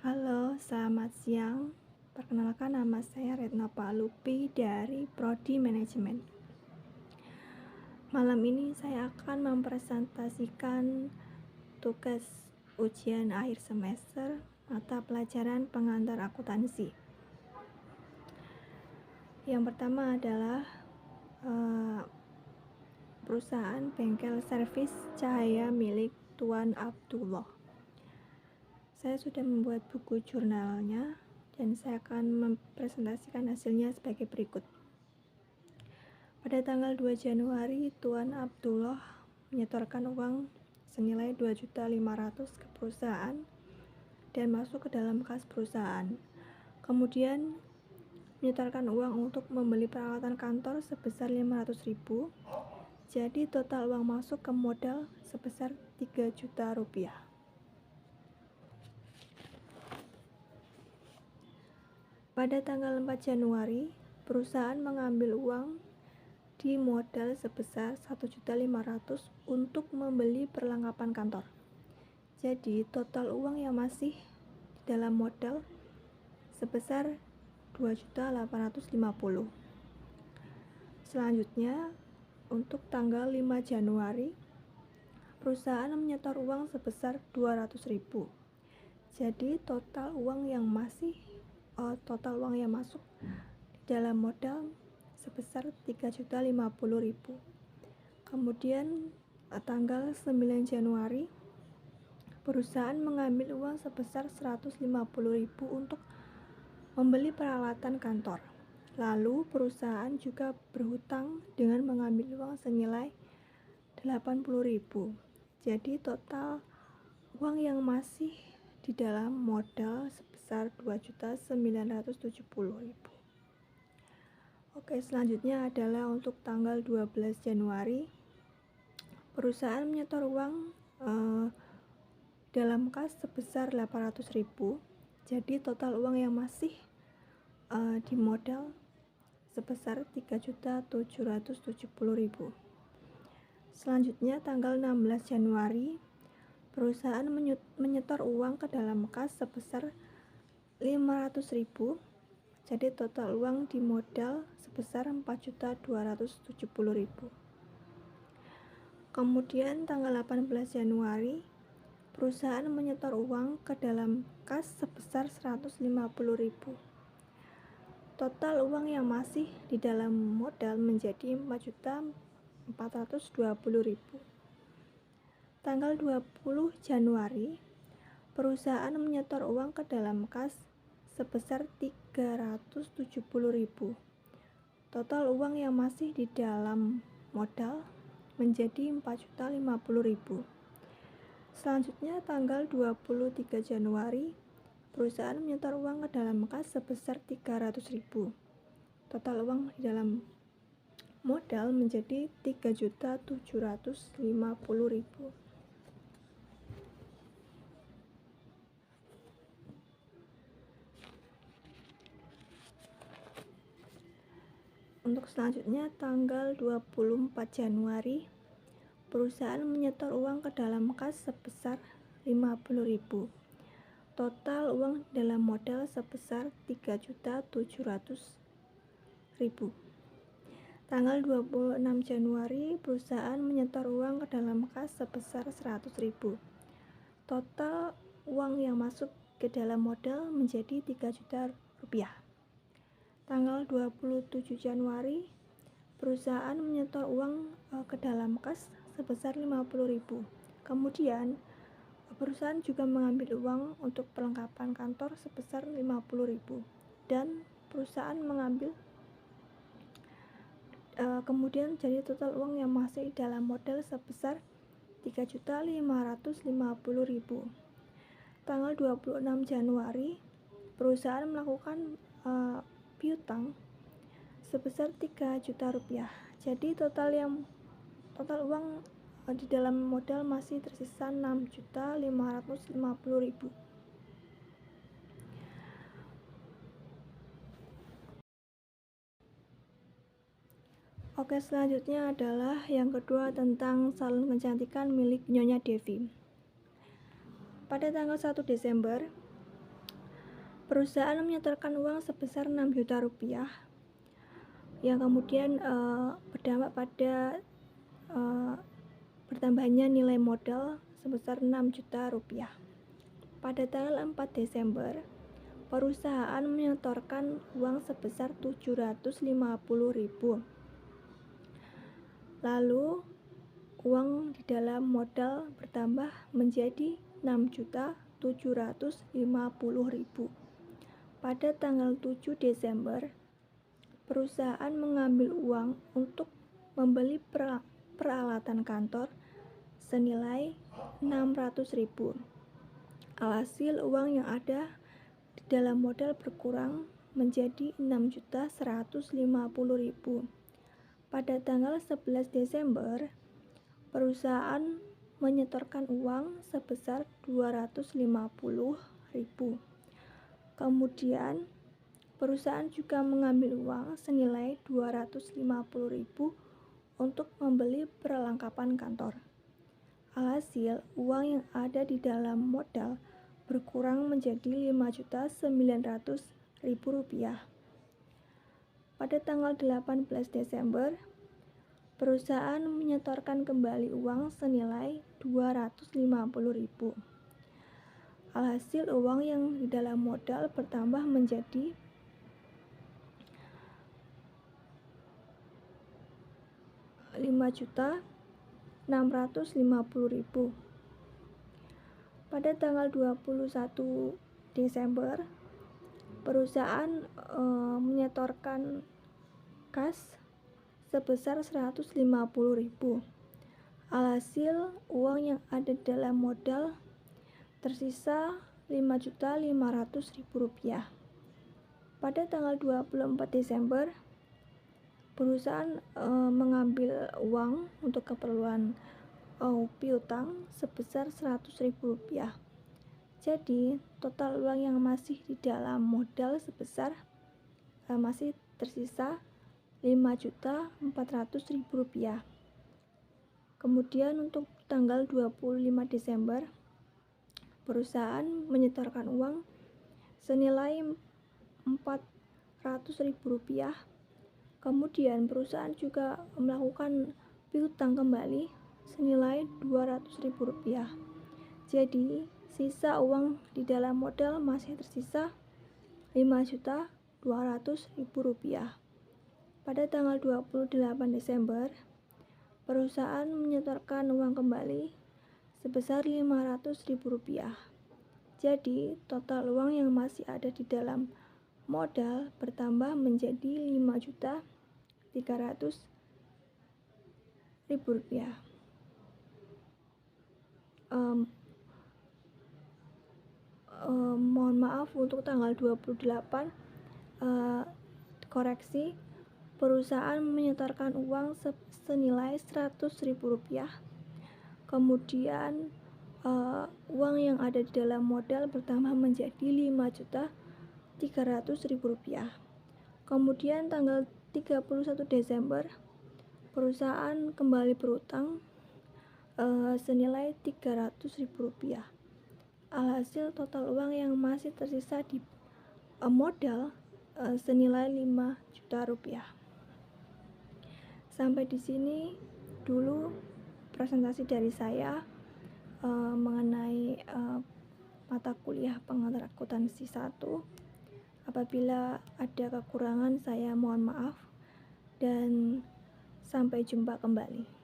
Halo, selamat siang. Perkenalkan, nama saya Retno Palupi dari Prodi Manajemen. Malam ini saya akan mempresentasikan tugas ujian akhir semester mata pelajaran pengantar akuntansi. Yang pertama adalah perusahaan bengkel servis cahaya milik Tuan Abdullah. Saya sudah membuat buku jurnalnya dan saya akan mempresentasikan hasilnya sebagai berikut. Pada tanggal 2 Januari, Tuan Abdullah menyetorkan uang senilai 2.500.000 ke perusahaan dan masuk ke dalam kas perusahaan. Kemudian menyetorkan uang untuk membeli peralatan kantor sebesar 500.000. Jadi total uang masuk ke modal sebesar 3 juta rupiah. Pada tanggal 4 Januari, perusahaan mengambil uang di modal sebesar 1.500.000 untuk membeli perlengkapan kantor. Jadi total uang yang masih di dalam modal sebesar 2.850.000. Selanjutnya, untuk tanggal 5 Januari, perusahaan menyetor uang sebesar 200.000. Jadi total uang yang masuk di dalam modal sebesar 3.050.000. Kemudian tanggal 9 Januari, perusahaan mengambil uang sebesar 150.000 untuk membeli peralatan kantor. Lalu perusahaan juga berhutang dengan mengambil uang senilai 80.000. Jadi total uang yang masih di dalam modal sebesar 2.970.000. Oke, selanjutnya adalah untuk tanggal 12 Januari, perusahaan menyetor uang dalam kas sebesar 800.000. Jadi total uang yang masih di modal sebesar 3.770.000. Selanjutnya tanggal 16 Januari, perusahaan menyetor uang ke dalam kas sebesar 500.000. Jadi total uang di modal sebesar 4.270.000. Kemudian tanggal 18 Januari, perusahaan menyetor uang ke dalam kas sebesar 150.000. Total uang yang masih di dalam modal menjadi 4.420.000. Tanggal 20 Januari, perusahaan menyetor uang ke dalam kas sebesar 370.000. Total uang yang masih di dalam modal menjadi 4.050.000. Selanjutnya tanggal 23 Januari, perusahaan menyetor uang ke dalam kas sebesar 300.000. Total uang di dalam modal menjadi 3.750.000. Untuk selanjutnya tanggal 24 Januari, perusahaan menyetor uang ke dalam kas sebesar 50.000. Total uang dalam modal sebesar 3.700.000. Tanggal 26 Januari, perusahaan menyetor uang ke dalam kas sebesar 100.000. Total uang yang masuk ke dalam modal menjadi 3 juta rupiah. Tanggal 27 Januari, perusahaan menyetor uang ke dalam kas sebesar 50.000. Kemudian, perusahaan juga mengambil uang untuk perlengkapan kantor sebesar 50.000 dan perusahaan mengambil kemudian jadi total uang yang masih dalam modal sebesar 3.550.000. Tanggal 26 Januari, perusahaan melakukan piutang sebesar 3 juta rupiah. Jadi total uang di dalam modal masih tersisa 6.550.000. Oke, selanjutnya adalah yang kedua tentang salon kecantikan milik Nyonya Devi. Pada tanggal 1 Desember, perusahaan menyetorkan uang sebesar 6 juta rupiah yang kemudian berdampak pada bertambahnya nilai modal sebesar 6 juta rupiah. Pada tanggal 4 Desember, perusahaan menyetorkan uang sebesar 750.000. Lalu uang di dalam modal bertambah menjadi 6.750.000. Pada tanggal 7 Desember, perusahaan mengambil uang untuk membeli peralatan kantor senilai 600.000. Alhasil uang yang ada di dalam modal berkurang menjadi 6.150.000. Pada tanggal 11 Desember, perusahaan menyetorkan uang sebesar 250.000. Kemudian, perusahaan juga mengambil uang senilai 250.000 untuk membeli perlengkapan kantor. Alhasil, uang yang ada di dalam modal berkurang menjadi 5.900.000 rupiah. Pada tanggal 18 Desember, perusahaan menyetorkan kembali uang senilai 250.000. Alhasil uang yang di dalam modal bertambah menjadi 5.650.000. Pada tanggal 21 Desember, perusahaan menyetorkan kas sebesar 150.000. Alhasil uang yang ada dalam modal tersisa 5.500.000 rupiah. Pada tanggal 24 Desember, perusahaan mengambil uang untuk keperluan piutang sebesar 100.000 rupiah. Jadi total uang yang masih di dalam modal sebesar masih tersisa 5.400.000 rupiah. Kemudian untuk tanggal 25 Desember, perusahaan menyetorkan uang senilai 400.000 rupiah. Kemudian perusahaan juga melakukan piutang kembali senilai 200.000 rupiah. Jadi sisa uang di dalam modal masih tersisa 5.200.000 rupiah. Pada tanggal 28 Desember, perusahaan menyetorkan uang kembali sebesar 500.000 rupiah. Jadi total uang yang masih ada di dalam modal bertambah menjadi 5.300.000 rupiah. Mohon maaf untuk tanggal 28, koreksi, perusahaan menyetorkan uang senilai 100.000 rupiah. Kemudian uang yang ada di dalam modal bertambah menjadi 5.300.000 rupiah. Kemudian tanggal 31 Desember, perusahaan kembali berutang senilai 300.000 rupiah. Alhasil total uang yang masih tersisa di modal senilai 5 juta rupiah. Sampai di sini dulu presentasi dari saya mengenai mata kuliah pengantar akuntansi 1. Apabila ada kekurangan saya mohon maaf dan sampai jumpa kembali.